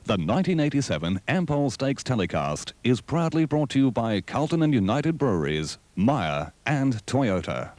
The 1987 Ampol Stakes telecast is proudly brought to you by Carlton and United Breweries, Myer and Toyota.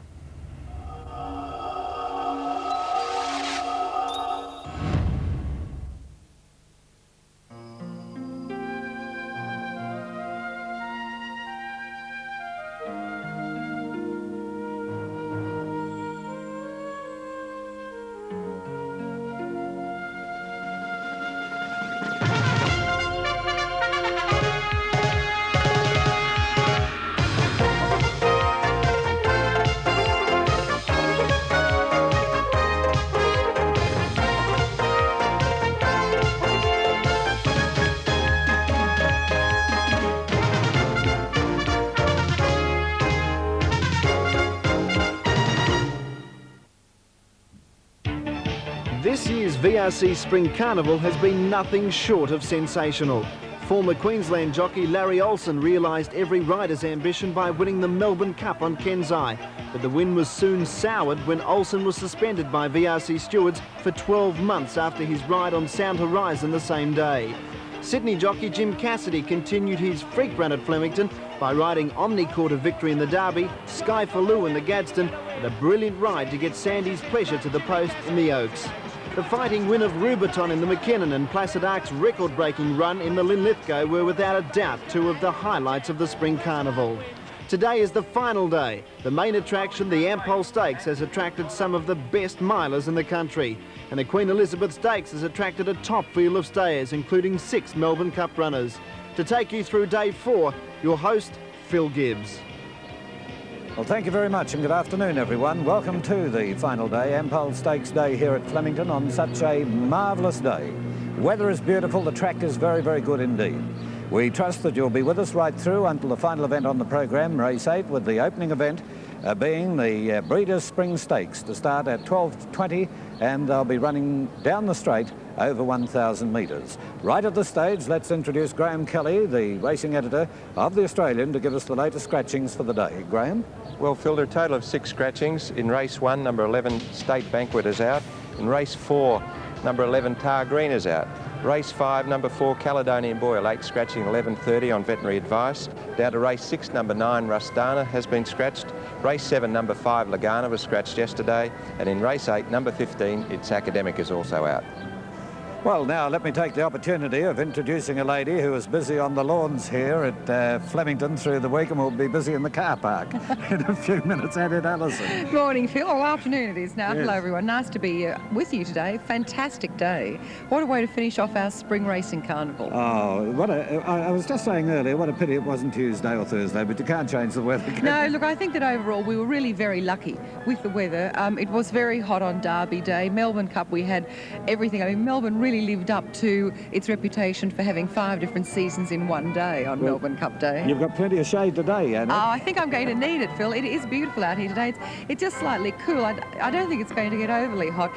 This year's VRC Spring Carnival has been nothing short of sensational. Former Queensland jockey Larry Olsen realised every rider's ambition by winning the Melbourne Cup on Kensai, but the win was soon soured when Olsen was suspended by VRC stewards for 12 months after his ride on Sound Horizon the same day. Sydney jockey Jim Cassidy continued his freak run at Flemington by riding Omnicourt to victory in the Derby, Sky Faloo in the Gadsden, and a brilliant ride to get Sandy's Pleasure to the post in the Oaks. The fighting win of Rubiton in the McKinnon and Placid Arc's record-breaking run in the Linlithgow were without a doubt two of the highlights of the Spring Carnival. Today is the final day. The main attraction, the Ampol Stakes, has attracted some of the best milers in the country. And the Queen Elizabeth Stakes has attracted a top field of stayers, including 6 Melbourne Cup runners. To take you through day 4, your host, Phil Gibbs. Well, thank you very much and good afternoon, everyone. Welcome to the final day, Ampol Stakes Day here at Flemington on such a marvellous day. Weather is beautiful, the track is very, very good indeed. We trust that you'll be with us right through until the final event on the program, race 8, with the opening event being the Breeders' Spring Stakes to start at 12:20, and they'll be running down the straight over 1,000 metres. Right at the stage, let's introduce Graham Kelly, the racing editor of The Australian, to give us the latest scratchings for the day. Graham? Well, Phil, there are a total of 6 scratchings. In race 1, number 11, State Banquet is out. In race 4, number 11, Tar Green is out. Race 5, number 4, Caledonian Boy, a late scratching, 11:30 on veterinary advice. Down to race 6, number 9, Rustana has been scratched. Race 7, number 5, Lagana was scratched yesterday. And in race 8, number 15, It's Academic is also out. Well, now let me take the opportunity of introducing a lady who is busy on the lawns here at Flemington through the week and will be busy in the car park in a few minutes. Annette Allison. Morning, Phil. Or afternoon it is now. Yes. Hello, everyone. Nice to be with you today. Fantastic day. What a way to finish off our spring racing carnival. Oh, I was just saying earlier, what a pity it wasn't Tuesday or Thursday, but you can't change the weather. No, look, I think that overall we were really very lucky with the weather. It was very hot on Derby Day. Melbourne Cup, we had everything. I mean, Melbourne really lived up to its reputation for having 5 different seasons in one day on Melbourne Cup Day. You've got plenty of shade today, Anna. Oh, I think I'm going to need it, Phil. It is beautiful out here today. It's just slightly cool. I don't think it's going to get overly hot.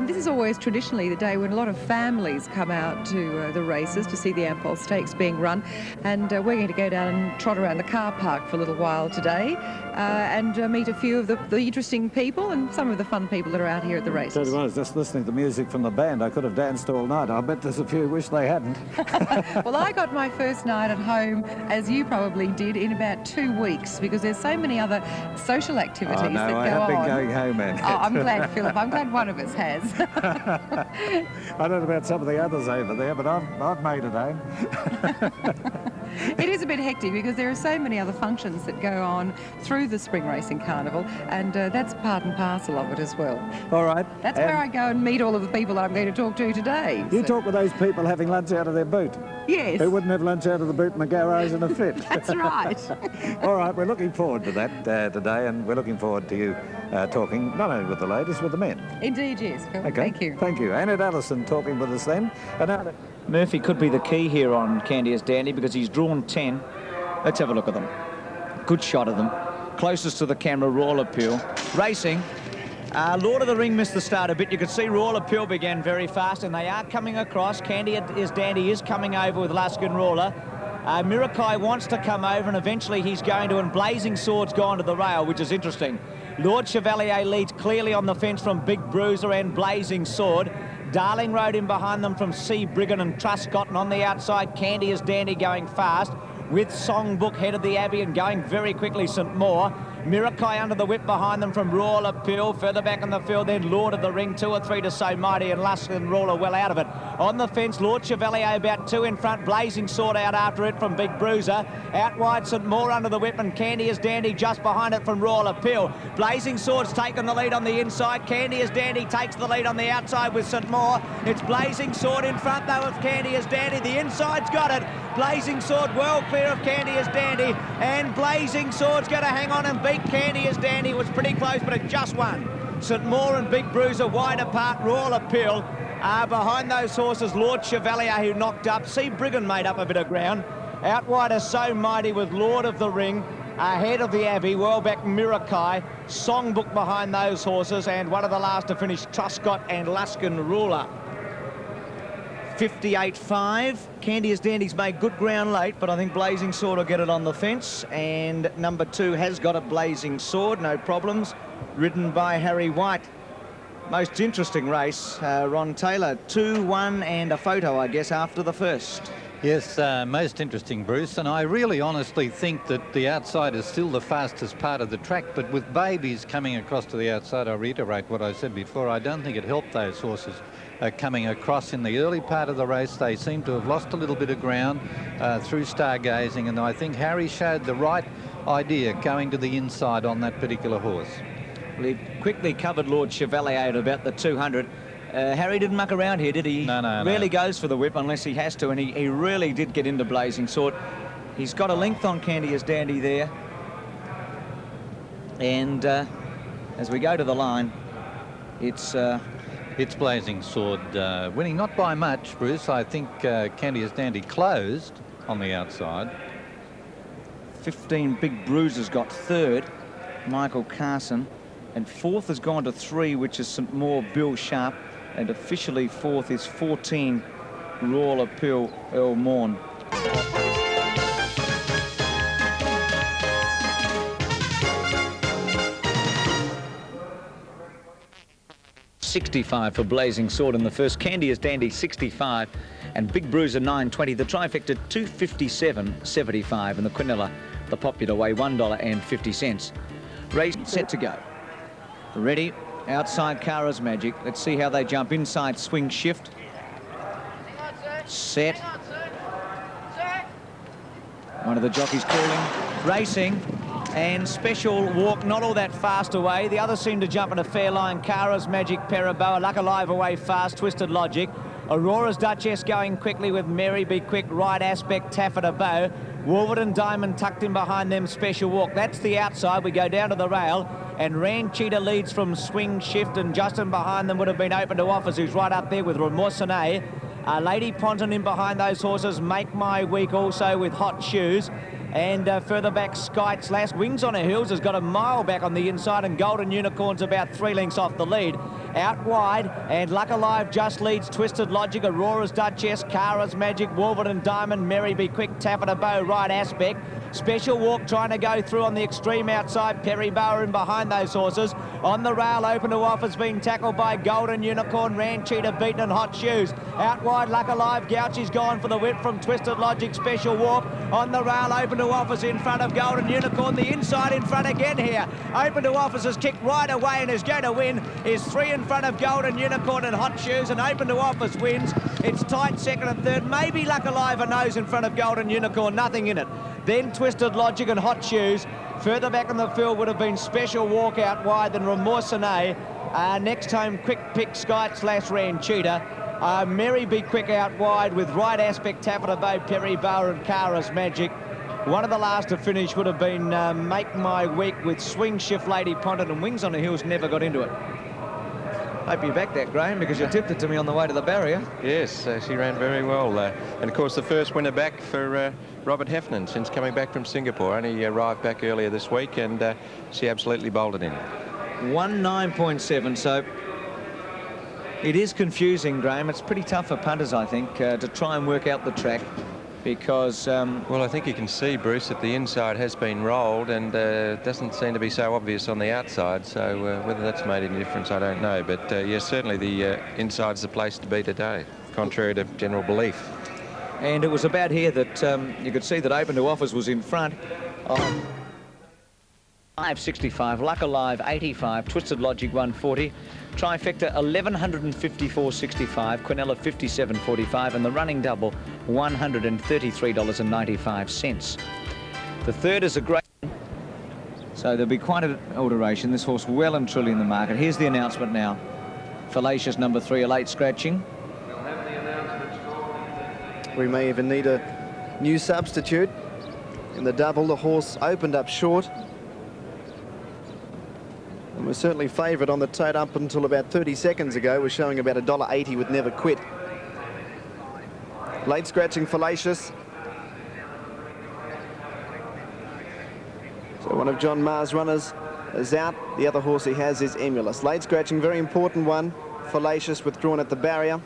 This is always traditionally the day when a lot of families come out to the races to see the Ampol Stakes being run, and we're going to go down and trot around the car park for a little while today and meet a few of the interesting people and some of the fun people that are out here at the races. I was just listening to music from the band. I could have danced all night. I bet there's a few who wish they hadn't. Well, I got my first night at home, as you probably did, in about 2 weeks, because there's so many other social activities that go on. I have been going home, Anne. Oh, I'm glad, Philip. I'm glad one of us has. I don't know about some of the others over there, but I've made it home. It is a bit hectic because there are so many other functions that go on through the Spring Racing Carnival, and that's part and parcel of it as well. All right. That's where I go and meet all of the people that I'm going to talk to today. You talk with those people having lunch out of their boot. Yes. Who wouldn't have lunch out of the boot in the garage in a fit. That's right. All right, we're looking forward to that today, and we're looking forward to you talking not only with the ladies, with the men. Indeed, yes, Phil. Okay. Thank you. Thank you. Annette Allison talking with us then. And now Murphy could be the key here on Candy as Dandy because he's drawn 10. Let's have a look at them. Good shot of them. Closest to the camera, Royal Appeal. Racing. Lord of the Ring missed the start a bit. You could see Royal Appeal began very fast, and they are coming across. Candy as Dandy is coming over with Luskin Roller. Mirakai wants to come over, and eventually he's going to, and Blazing Sword's gone to the rail, which is interesting. Lord Chevalier leads clearly on the fence from Big Bruiser and Blazing Sword. Darling Road in behind them from C. Briggan and Truscott, and on the outside, Candy is Dandy going fast, with Songbook head of the Abbey and going very quickly, St. Maur. Mirakai under the whip behind them from Royal Appeal. Further back in the field then Lord of the Ring, 2 or 3 to So Mighty, and Lusk and Ruler well out of it. On the fence, Lord Chevalier about 2 in front. Blazing Sword out after it from Big Bruiser. Out wide, St. Maur under the whip, and Candy is Dandy just behind it from Royal Appeal. Blazing Sword's taken the lead on the inside. Candy is Dandy takes the lead on the outside with St. Maur. It's Blazing Sword in front though of Candy is Dandy. The inside's got it. Blazing Sword well clear of Candy is Dandy, and Blazing Sword's going to hang on and beat Candy is Dandy. It was pretty close, but it just won. St. Maur and Big Bruiser wide apart. Royal Appeal behind those horses. Lord Chevalier, who knocked up. C. Briggan made up a bit of ground. Out wide is So Mighty with Lord of the Ring. Ahead of the Abbey, well back Mirakai. Songbook behind those horses, and one of the last to finish, Truscott and Luskin Ruler. 58.5. Candy is Dandy's made good ground late, but I think Blazing Sword will get it on the fence. And number 2 has got a Blazing Sword, no problems. Ridden by Harry White. Most interesting race, Ron Taylor. 2, 1 and a photo, I guess, after the first. Yes, most interesting, Bruce, and I really honestly think that the outside is still the fastest part of the track, but with Babies coming across to the outside, I reiterate what I said before, I don't think it helped those horses coming across in the early part of the race. They seem to have lost a little bit of ground through stargazing, and I think Harry showed the right idea going to the inside on that particular horse. Well, he quickly covered Lord Chevalier at about the 200. Harry didn't muck around here, did he? No. Rarely goes for the whip unless he has to, and he really did get into Blazing Sword. He's got a length on Candy as Dandy there. And as we go to the line, it's Blazing Sword winning, not by much, Bruce. I think Candy is Dandy closed on the outside. 15 Big Bruisers got 3rd, Michael Carson, and 4th has gone to 3, which is St. Maur Bill Sharp, and officially 4th is 14 Royal Appeal Earl Morn. $65 for Blazing Sword in the first. Candy is Dandy 65, and Big Bruiser 9.20. The trifecta 257.75, and the Quinella, the popular way, $1.50. Race set to go. Ready, outside Cara's Magic. Let's see how they jump. Inside Swing Shift. Set. One of the jockeys calling. Racing. And Special Walk, not all that fast away. The others seem to jump in a fair line. Cara's Magic, Paraboa, Luck Alive away fast. Twisted Logic. Aurora's Duchess going quickly with Mary Be Quick, Right Aspect, Taffeta Bow. Wolverton Diamond tucked in behind them, Special Walk. That's the outside. We go down to the rail, and Ranchita leads from Swing Shift, and Justin behind them would have been Open to Offers, who's right up there with Remorsenay. Lady Ponton in behind those horses. Make My Week also with Hot Shoes. And further back, Skyte's Last. Wings on Her Heels has got a mile back on the inside, and Golden Unicorn's about 3 lengths off the lead. Out wide, and Luck Alive just leads Twisted Logic, Aurora's Duchess, Cara's Magic, Wolverton Diamond, Mary Be Quick, Taffeta Bow, Right Aspect. Special Walk trying to go through on the extreme outside. Perry Bower in behind those horses. On the rail, Open to Offers being tackled by Golden Unicorn, Ranchita beaten, and Hot Shoes. Out wide, Luck Alive. Gouchy's gone for the whip from Twisted Logic. Special Walk on the rail, Open to Offers in front of Golden Unicorn. The inside in front again here. Open to Offers has kicked right away and is going to win. Is 3 in front of Golden Unicorn and Hot Shoes, and Open to Offers wins. It's tight 2nd and 3rd. Maybe Luck Alive a nose in front of Golden Unicorn. Nothing in it. Then Twisted Logic and Hot Shoes. Further back in the field would have been Special Walk out wide, then Remorsenay. Next home, Quick Pick, Skyte / Ranchita. Mary Be Quick out wide with Right Aspect, Taffeta Bow, Perry Bower and Cara's Magic. One of the last to finish would have been Make My Week with Swing Shift, Lady Ponton, and Wings on Her Heels never got into it. Hope you backed that, Graham, because you tipped it to me on the way to the barrier. Yes, she ran very well. And, of course, the first winner back for Robert Heffernan since coming back from Singapore. Only arrived back earlier this week, and she absolutely bolted in. 1.9.7, so it is confusing, Graham. It's pretty tough for punters, I think, to try and work out the track. because... Well, I think you can see, Bruce, that the inside has been rolled and doesn't seem to be so obvious on the outside. So whether that's made any difference, I don't know. But yes, certainly the inside's the place to be today, contrary to general belief. And it was about here that you could see that Open to Offers was in front of 565, Luck Alive 85, Twisted Logic 140, Trifecta 1154.65, Quinella 57.45, and the running double $133.95. The third is a great... So there'll be quite an alteration. This horse well and truly in the market. Here's the announcement now. Fallacious number 3, a late scratching. We may even need a new substitute. In the double, the horse opened up short and was certainly favoured on the tote up until about 30 seconds ago. We're showing about $1.80 with Never Quit. Late scratching Fallacious. So one of John Maher's runners is out. The other horse he has is Emulous. Late scratching, very important one. Fallacious withdrawn at the barrier.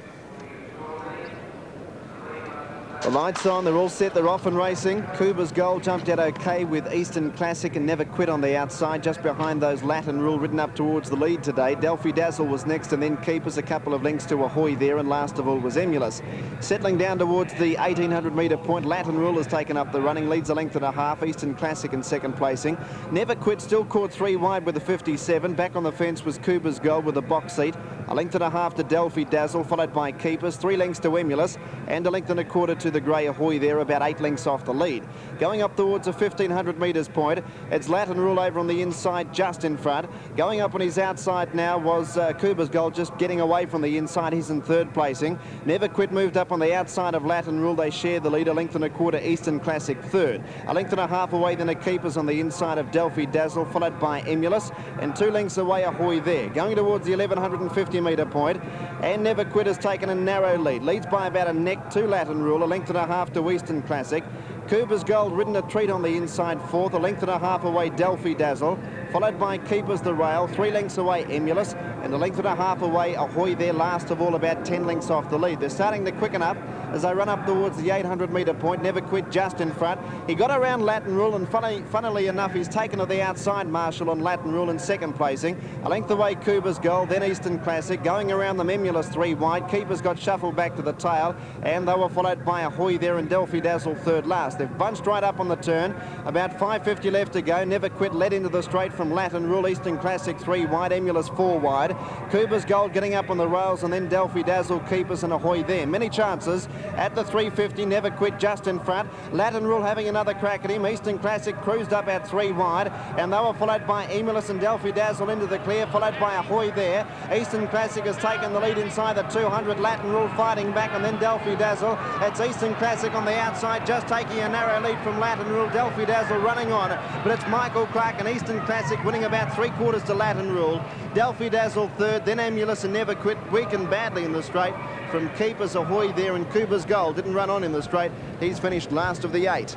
The lights on, they're all set, they're off and racing. Kuba's Goal jumped out okay with Eastern Classic and Never Quit on the outside, just behind those Latin Rule ridden up towards the lead today. Delphi Dazzle was next, and then Keepers a couple of lengths to Ahoy there, and last of all was Emulous. Settling down towards the 1800-metre point, Latin Rule has taken up the running, leads a length and a half. Eastern Classic in second placing. Never Quit still caught 3 wide with the 57. Back on the fence was Kuba's Goal with a box seat. A length and a half to Delphi Dazzle, followed by Keepers. 3 lengths to Emulous, and a length and a quarter to the grey Ahoy there, about 8 lengths off the lead. Going up towards a 1500 metres point, it's Latin Rule over on the inside, just in front. Going up on his outside now was Kuba's Goal, just getting away from the inside. He's in third placing. Never Quit moved up on the outside of Latin Rule. They share the lead, a length and a quarter. Eastern Classic third. A length and a half away then a Keepers on the inside of Delphi Dazzle, followed by Emulous, and 2 lengths away Ahoy there. Going towards the 1150 metre point, and Never Quit has taken a narrow lead. Leads by about a neck to Latin Rule, a length and a half to Eastern Classic. Kuba's Gold ridden a treat on the inside fourth, a length and a half away Delphi Dazzle, followed by Keepers the Rail, 3 lengths away Emulous, and a length and a half away Ahoy there, last of all about 10 lengths off the lead. They're starting to quicken up as they run up towards the 800 metre point. Never Quit just in front. He got around Latin Rule, and funnily enough, he's taken to the outside Marshall on Latin Rule in second placing. A length away Kuba's Gold, then Eastern Classic. Going around them, Emulous 3 wide. Keepers got shuffled back to the tail, and they were followed by Ahoy there and Delphi Dazzle third last. They've bunched right up on the turn. About 550 left to go. Never Quit led into the straight from Latin Rule. Eastern Classic 3 wide. Emulous 4 wide. Kuba's Gold getting up on the rails, and then Delphi Dazzle, Keepers and Ahoy there. Many chances at the 350. Never Quit just in front. Latin Rule having another crack at him. Eastern Classic cruised up at 3 wide, and they were followed by Emulous and Delphi Dazzle into the clear, followed by Ahoy there. Eastern Classic has taken the lead inside the 200. Latin Rule fighting back, and then Delphi Dazzle. It's Eastern Classic on the outside, just taking a narrow lead from Latin Rule. Delphi Dazzle running on, but it's Michael Clark and Eastern Classic winning about 3/4 to Latin Rule. Delphi Dazzle third, then Emulous and Never Quit weakened badly in the straight from Keepers, Ahoy there, and Kuba's Gold didn't run on in the straight. He's finished last of the 8.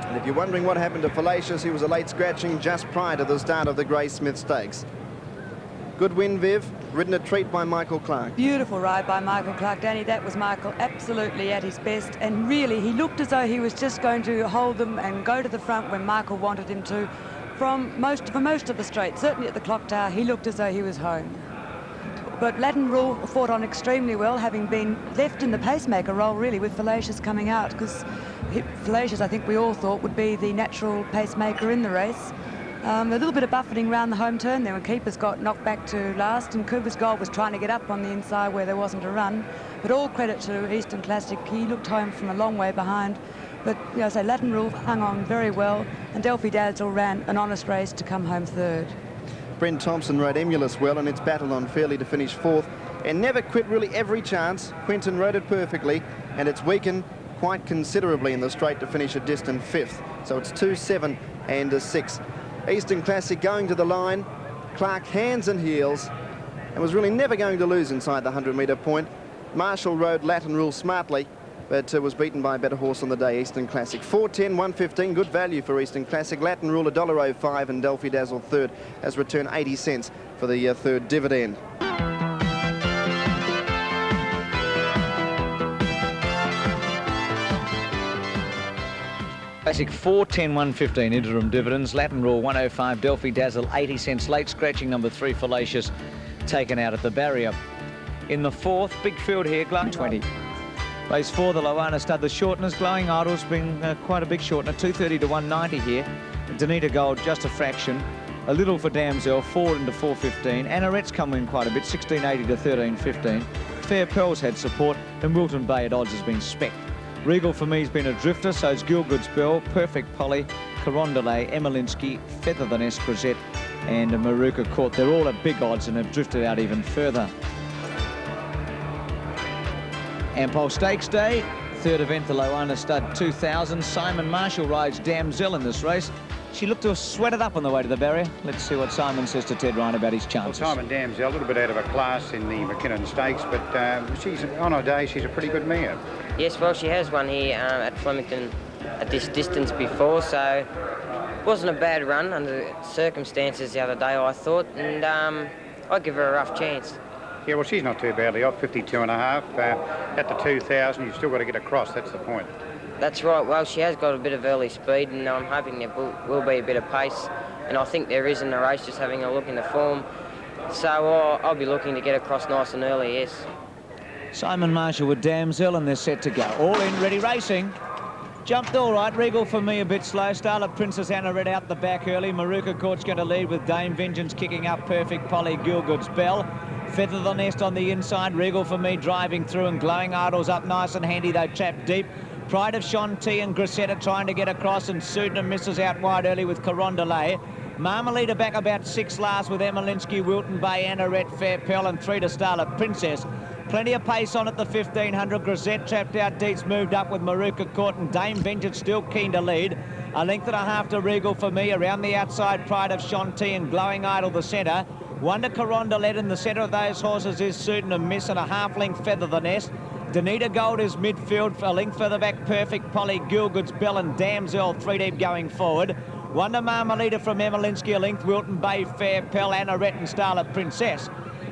And if you're wondering what happened to Fallacious, he was a late scratching just prior to the start of the Gray Smith Stakes. Good win, Viv. Ridden a treat by Michael Clark. Beautiful ride by Michael Clark, Danny. That was Michael absolutely at his best, and really he looked as though he was just going to hold them and go to the front when Michael wanted him to. For most of the straight, certainly at the clock tower, he looked as though he was home. But Latin Rule fought on extremely well, having been left in the pacemaker role, really, with Fallacious coming out, because Fallacious, I think we all thought, would be the natural pacemaker in the race. A little bit of buffeting around the home turn there when Keepers got knocked back to last, and Kuba's Gold was trying to get up on the inside where there wasn't a run. But all credit to Eastern Classic. He looked home from a long way behind. But, you know, so Latin Rule hung on very well, and Delphi Dazzle ran an honest race to come home third. Brent Thompson rode Emulous well, and it's battled on fairly to finish fourth. And Never Quit really every chance. Quinton rode it perfectly, and it's weakened quite considerably in the straight to finish a distant fifth. So it's 2, 7 and a 6. Eastern Classic going to the line. Clark hands and heels, and was really never going to lose inside the 100-metre point. Marshall rode Latin Rule smartly, but was beaten by a better horse on the day, Eastern Classic. 4.10, 1.15, good value for Eastern Classic. Latin Rule $1.05, and Delphi Dazzle third has returned 80 cents for the third dividend. Basic 410 115 interim dividends. Latin Raw 105. Delphi Dazzle 80 cents. Late scratching number 3 Fallacious taken out at the barrier. In the 4th, big field here, Glowing 20. Race 4, the Loana Stud. The shorteners, Glowing Idol's been quite a big shortener. 230 to 190 here. Danita Gold just a fraction. A little for Damzelle, 4 into 415. Anoret's come in quite a bit, 1680 to 1315. Fair Pearl's had support, and Wilton Bay at odds has been spec. Regal for me's been a drifter, so it's Gielgud's Belle, Perfect Polly, Carondelet, Emelinsky, Feather the Nest, Grisette, and Maruka Court. They're all at big odds and have drifted out even further. Ampol Stakes Day, 3rd event, the Loana Stud 2000. Simon Marshall rides Damzelle in this race. She looked to have sweated up on the way to the barrier. Let's see what Simon says to Ted Ryan about his chances. Well, Simon Damzelle, a little bit out of her class in the McKinnon Stakes, but she's on her day, she's a pretty good mare. Yes, well, she has won here at Flemington at this distance before, so it wasn't a bad run under the circumstances the other day, I thought, and I'd give her a rough chance. Yeah, well, she's not too badly off, 52.5. At the 2000, you've still got to get across, that's the point. That's right. Well, she has got a bit of early speed, and I'm hoping there will be a bit of pace, and I think there is in the race, just having a look in the form. So I'll be looking to get across nice and early, yes. Simon Marshall with Damzelle, and they're set to go. All in, ready, racing. Jumped all right. Regal for me a bit slow. Starlet Princess Anoret out the back early. Maruka Court's going to lead with Dame Vengeance kicking up. Perfect Polly, Gielgud's Belle. Feather the Nest on the inside. Regal for me driving through, and Glowing Idol's up nice and handy, though trapped deep. Pride of Shanti and Grisetta trying to get across, and Sudan misses out wide early with Carondelet. Marmalita back about 6 last with Emelinsky, Wilton Bay, Anoret, Fair Pearl, and 3 to Starlet Princess. Plenty of pace on at the 1500. Grisette trapped out. Dietz moved up with Maruka Court, and Dame Vengeance still keen to lead. A length and a half to Regal for me. Around the outside, Pride of Shanti and Glowing Idol the centre. One to Carondelet in the centre of those horses is Sudan and Miss, and a half-length Feather the Nest. Danita Gold is midfield, a length further back, Perfect Polly, Gielgud's Belle, and Damzelle 3 deep going forward. One to Marmalita from Emelinsky, a length, Wilton Bay, Fair Pearl, Anoret and Starlet Princess.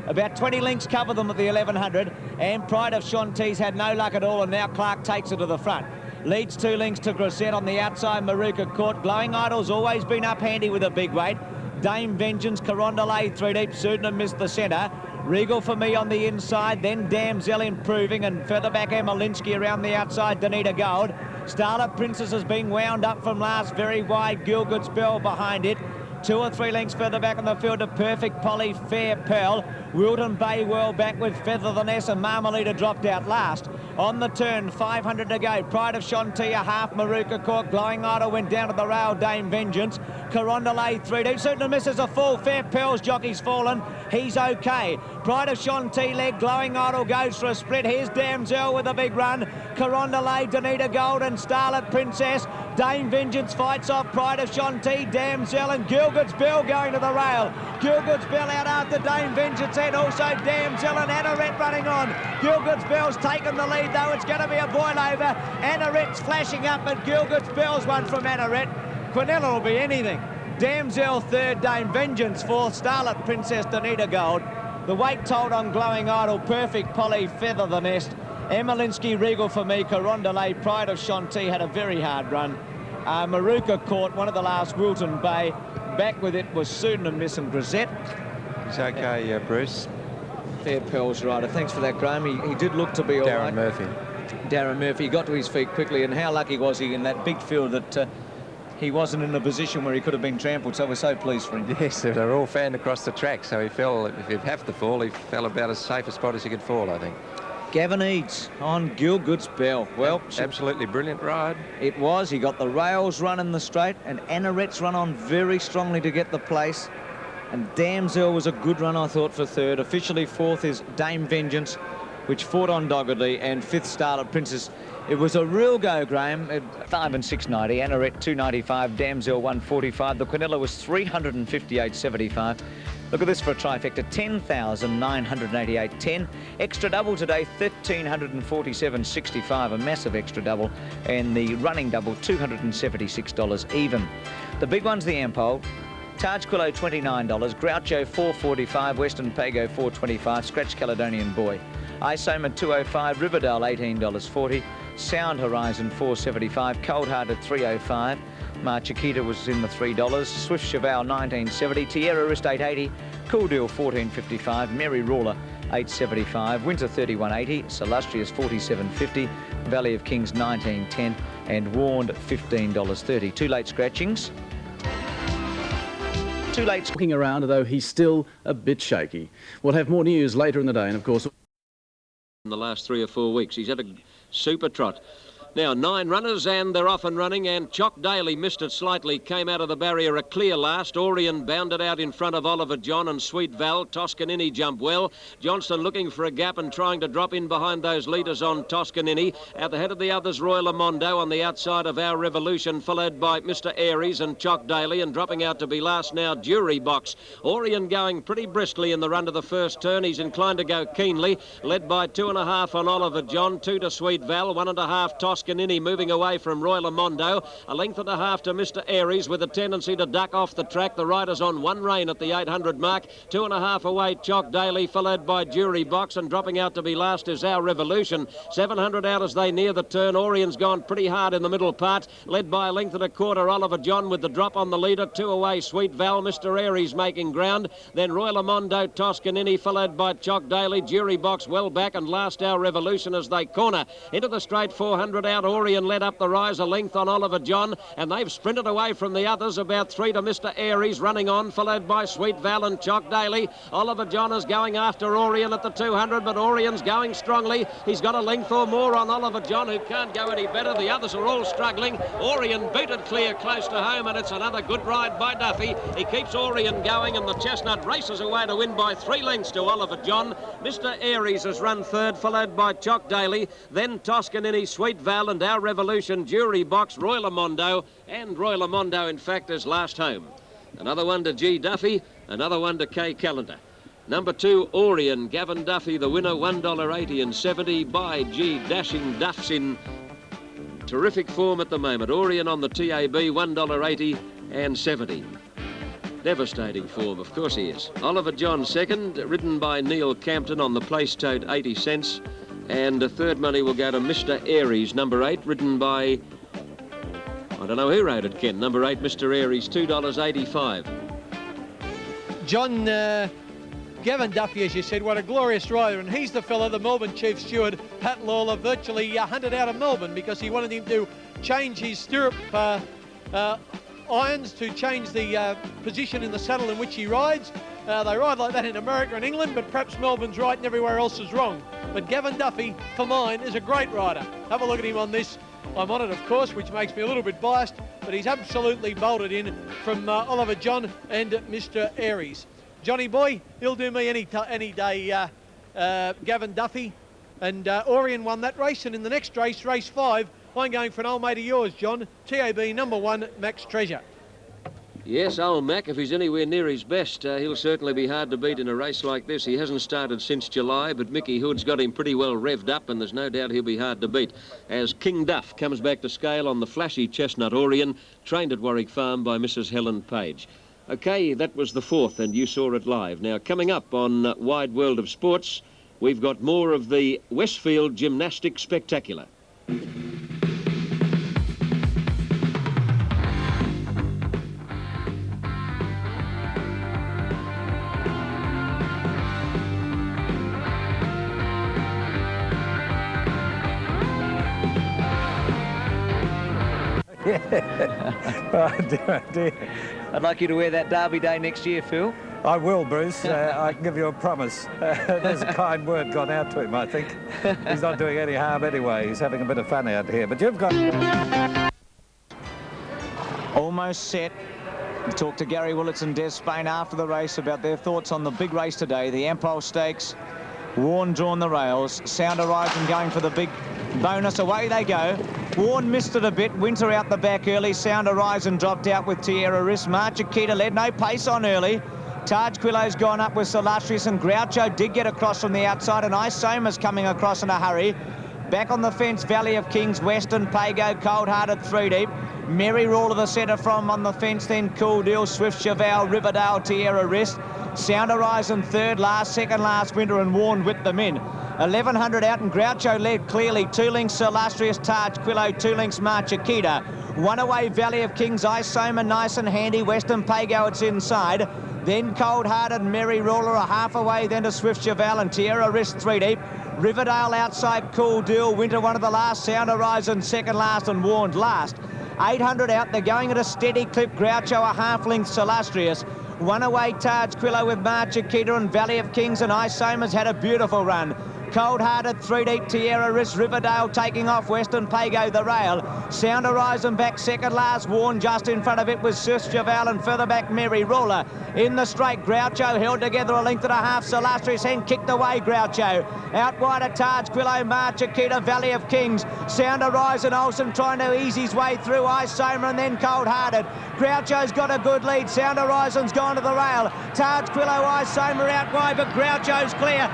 About 20 lengths cover them at the 1100, and Pride of Shanti's had no luck at all, and now Clark takes it to the front. Leads 2 lengths to Grisette on the outside, Maruka Court. Glowing Idol's always been up handy with a big weight. Dame Vengeance, Carondelet 3 deep, Sudan missed the centre. Regal for me on the inside, then Damzelle improving, and further back Emelinsky around the outside, Danita Gold. Starlet Princess has been wound up from last, very wide, Gielgud's Belle behind it. 2 or 3 lengths further back on the field to Perfect Polly, Fair Pearl. Wilton Bay well back with Feather the Nest, and Marmalita dropped out last. On the turn, 500 to go. Pride of Shanti, a half, Maruka Court. Glowing Idol went down to the rail, Dame Vengeance. Carondelet 3 deep, certainly misses a fall. Fair Pearl's jockey's fallen. He's okay. Pride of Shanti leg, Glowing Idol goes for a split. Here's Damzelle with a big run. Carondelet, Danita Gold and Starlet Princess. Dame Vengeance fights off Pride of Shanti, Damzelle and Gielgud's Belle going to the rail. Gielgud's Belle out after Dame Vengeance, and also Damzelle and Anoret running on. Gielgud's Belle's taken the lead, though. It's going to be a boil over. Anoret's flashing up, but Gielgud's Belle's one from Anoret. Quinella will be anything. Damzelle 3rd, Dame Vengeance 4th, Starlet Princess, Danita Gold. The weight told on Glowing Idol, Perfect Polly, Feather the Nest. Emelinsky, Regal for me, Carondelet, Pride of Shanti had a very hard run. Maruka Court, one of the last, Wilton Bay. Back with it was Sudan and Miss and Grisette. He's okay, Bruce. Fair Pearl's rider. Thanks for that, Graham. He did look to be all right. Darren Murphy got to his feet quickly, and how lucky was he in that big field that he wasn't in a position where he could have been trampled, so we're so pleased for him. Yes, they're all fanned across the track, so he fell, if he'd have to fall, he fell about as safe a spot as he could fall, I think. Gavin Eads on Gielgud's Belle. Well, absolutely brilliant ride. It was. He got the rails run in the straight, and Anoret's run on very strongly to get the place. And Damzelle was a good run, I thought, for 3rd. Officially 4th is Dame Vengeance, which fought on doggedly, and 5th Starlet Princess. It was a real go, Graham. 5 and 690, Anoret 295, Damzelle 145. The Quinella was 358.75. Look at this for a trifecta, 10,988.10. Extra double today, 1,347.65, a massive extra double. And the running double, $276 even. The big one's the Ampol. Taj Quillo, $29. Groucho, $4.45. Western Pago, $4.25. Scratch Caledonian Boy. Isoma, $2.05. Riverdale, $18.40. Sound Horizon 4.75, Cold Hearted 3.05. Chiquita was in the $3. Swift Cheval 19.70, Tierra Wrist 8.80, Cool Deal 14.55, Mary Ruler 8.75, Winter 31.80, Illustrious 47.50, Valley of Kings 19.10, and Warned $15.30. Two late scratchings. Too late. Looking around, though, he's still a bit shaky. We'll have more news later in the day, and of course, in the last 3 or 4 weeks, he's had a super trot. Now 9 runners and they're off and running, and Chock Daly missed it slightly, came out of the barrier a clear last. Orion bounded out in front of Oliver John, and Sweet Val. Toscanini jumped well. Johnston looking for a gap and trying to drop in behind those leaders on Toscanini. At the head of the others, Royal Amondo on the outside of Our Revolution, followed by Mr. Aries and Chock Daly, and dropping out to be last now Jury Box. Orion going pretty briskly in the run to the first turn. He's inclined to go keenly, led by 2.5 on Oliver John, 2 to Sweet Val, 1.5 Toscanini moving away from Royal Amondo, a length and a half to Mr. Aries with a tendency to duck off the track. The rider's on 1 rein at the 800 mark, 2.5 away Chock Daly, followed by Jury Box, and dropping out to be last is Our Revolution. 700 out as they near the turn. Orion's gone pretty hard in the middle part, led by a length and a quarter Oliver John with the drop on the leader, 2 away Sweet Val, Mr. Aries making ground, then Royal Amondo, Toscanini, followed by Chock Daly, Jury Box well back, and last Our Revolution as they corner into the straight. 400 out. Orion led up the rise a length on Oliver John, and they've sprinted away from the others, about 3 to Mr. Aries running on, followed by Sweet Val and Chock Daly. Oliver John is going after Orion at the 200, but Orion's going strongly. He's got a length or more on Oliver John, who can't go any better. The others are all struggling. Orion beat it clear close to home, and it's another good ride by Duffy. He keeps Orion going, and the Chestnut races away to win by 3 lengths to Oliver John. Mr. Aries has run third, followed by Chock Daly, then Toscanini, Sweet Val, and Our Revolution, Jury Box, Royal Amondo, and Royal Amondo, in fact, is last home. Another one to G. Duffy, another one to K. Callender. Number 2, Orion, Gavin Duffy, the winner, $1.80 and 70 by G. Dashing Duffs in terrific form at the moment. Orion on the TAB, $1.80 and 70. Devastating form, of course he is. Oliver John second, ridden by Neil Campton on the place tote, 80 cents. And the third money will go to Mr. Aries, number 8, ridden by, I don't know who rode it, Ken. Number 8, Mr. Aries, $2.85. John, Gavin Duffy, as you said, what a glorious rider, and he's the fella the Melbourne Chief Steward, Pat Lawler, virtually hunted out of Melbourne because he wanted him to change his stirrup irons, to change the position in the saddle in which he rides. They ride like that in America and England, but perhaps Melbourne's right and everywhere else is wrong. But Gavin Duffy, for mine, is a great rider. Have a look at him on this. I'm on it, of course, which makes me a little bit biased, but he's absolutely bolted in from Oliver John and Mr. Aries. Johnny boy, he'll do me any day, Gavin Duffy. And Orion won that race, and in the next race, race 5, I'm going for an old mate of yours, John, TAB number 1, Max Treasure. Yes, old Mac, if he's anywhere near his best, he'll certainly be hard to beat in a race like this. He hasn't started since July, but Mickey Hood's got him pretty well revved up, and there's no doubt he'll be hard to beat. As King Duff comes back to scale on the flashy chestnut Orion, trained at Warwick Farm by Mrs. Helen Page. OK, that was the 4th, and you saw it live. Now, coming up on Wide World of Sports, we've got more of the Westfield Gymnastics Spectacular. Oh, dear. I'd like you to wear that Derby Day next year, Phil. I will, Bruce. I can give you a promise. There's a kind word gone out to him, I think. He's not doing any harm anyway. He's having a bit of fun out here. But you've got... Almost set. We talked to Gary Willits and Des Spain after the race about their thoughts on the big race today, the Ampol Stakes. Warren drawn the rails. Sound Horizon going for the big bonus. Away they go. Warren missed it a bit. Winter out the back early. Sound Horizon dropped out with Tierra Wrist. Chiquita led. No pace on early. Taj Quillo's gone up with Illustrious, and Groucho did get across from the outside, and Ice Soma's coming across in a hurry. Back on the fence, Valley of Kings, Western, Pago, Cold Hearted, 3 deep. Merry Roll of the centre from on the fence, then Cool Deal, Swift Cheval, Riverdale, Tierra Wrist. Sound Horizon third, second last Winter, and Warren whipped them in. 1100 out, and Groucho led clearly. 2 lengths Illustrious Taj Quillo, 2 lengths Chiquita. 1 away Valley of Kings, Ice Soma, Nice and Handy. Western Pago, it's inside. Then Cold Hearted, Merry Ruler a half away, then to Swift Cheval and Tierra Wrist 3 deep. Riverdale outside, Cool Deal. Winter one of the last, Sound Horizon second last, and Warned last. 800 out, they're going at a steady clip. Groucho a half length Illustrious. 1 away Taj Quillo with Chiquita, and Valley of Kings and Ice Soma's had a beautiful run. Cold Hearted, 3 deep, Tierra Wrist, Riverdale taking off, Western Pago the rail. Sound Horizon back second last, Warned just in front of it was Swift Cheval, and further back Merry Ruler. In the straight, Groucho held together a length and a half, Illustrious Hen kicked away Groucho. Out wide at Taj Quillo, Chiquita, Valley of Kings. Sound Horizon, Olsen trying to ease his way through, Ice Soma and then Cold Hearted. Groucho's got a good lead, Sound Horizon's gone to the rail. Taj Quillo, Ice Soma out wide, but Groucho's clear.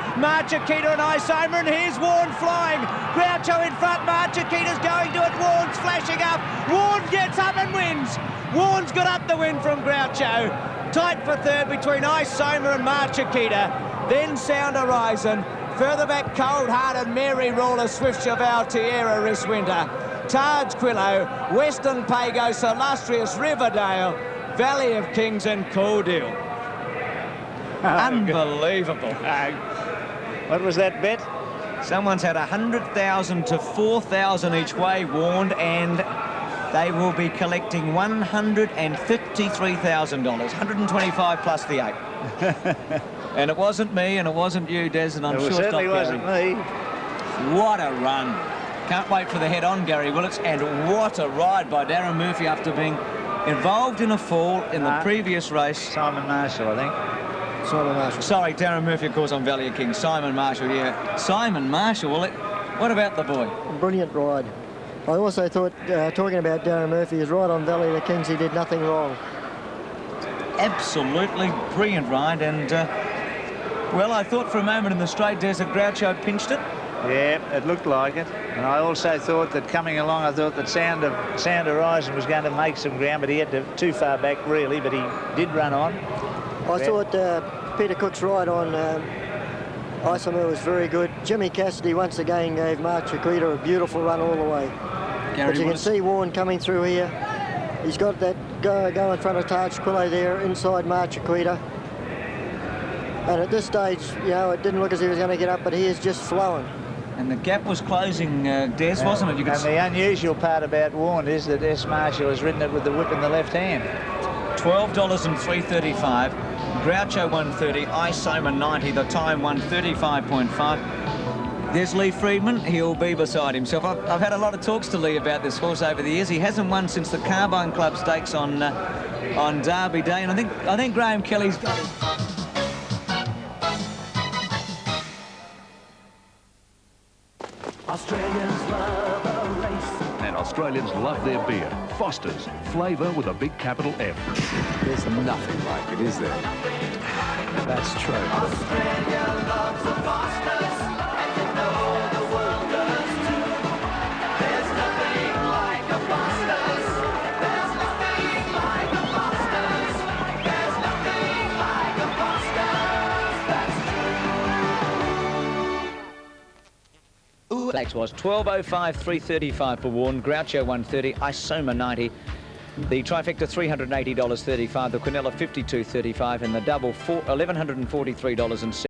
Chiquita and Ice Soma, and here's Warned flying. Groucho in front, Chiquita's going to it, Warned's flashing up. Warned gets up and wins. Warned's got up the win from Groucho. Tight for third between Ice Soma and Chiquita. Then Sound Horizon. Further back, Cold Hearted, Merry Ruler, Swift Cheval, Tierra Wrist Winter. Taj Quillo, Western Pagos, Illustrious, Riverdale, Valley of Kings and Cool Deal. Unbelievable. What was that bet? Someone's had 100,000 to 4,000 each way, Warned, and they will be collecting $153,000, 125 plus the 8. And it wasn't me, and it wasn't you, Des, and I'm sure it certainly wasn't me. What a run. Can't wait for the head-on, Gary Willits, and what a ride by Darren Murphy after being involved in a fall in the previous race. Simon Marshall, I think. Simon Marshall. Sorry, Darren Murphy, of course, on Valley of Kings. Simon Marshall, yeah. Simon Marshall, well, what about the boy? Brilliant ride. I also thought, talking about Darren Murphy, is right on Valley of Kings, he did nothing wrong. Absolutely brilliant ride, and, well, I thought for a moment in the straight, Des, that Groucho pinched it. Yeah, it looked like it. And I also thought that coming along, I thought that Sound Horizon was going to make some ground, but he had to too far back, really, but he did run on. I thought Peter Cook's ride on Isomer was very good. Jimmy Cassidy once again gave Chiquita a beautiful run all the way. Gary, but you can see Warren coming through here. He's got that go in front of Taj Quillo there, inside Chiquita. And at this stage, you know, it didn't look as if he was going to get up, but he is just flowing. And the gap was closing, Des, wasn't it? You could and the unusual part about Warned is that S. Marshall has ridden it with the whip in the left hand. $12.335. Groucho 130, Ice Soma 90, the time 135.5. There's Lee Friedman, he'll be beside himself. I've had a lot of talks to Lee about this horse over the years. He hasn't won since the Carbine Club Stakes on Derby Day, and I think Graham Kelly's got it. Australians love a race. And Australians love their beer. Foster's, flavour with a big capital F. There's nothing like it, is there? That's true. Australia loves the Foster's, and you know the world does too. There's nothing like a Foster's. There's nothing like a Foster's. There's nothing like a Foster's. That's true. Flags was 12.05, 335 for Warren, Groucho 130, Ice Soma 90. The trifecta $380.35, the Quinella $52.35, and the double $1,143.70.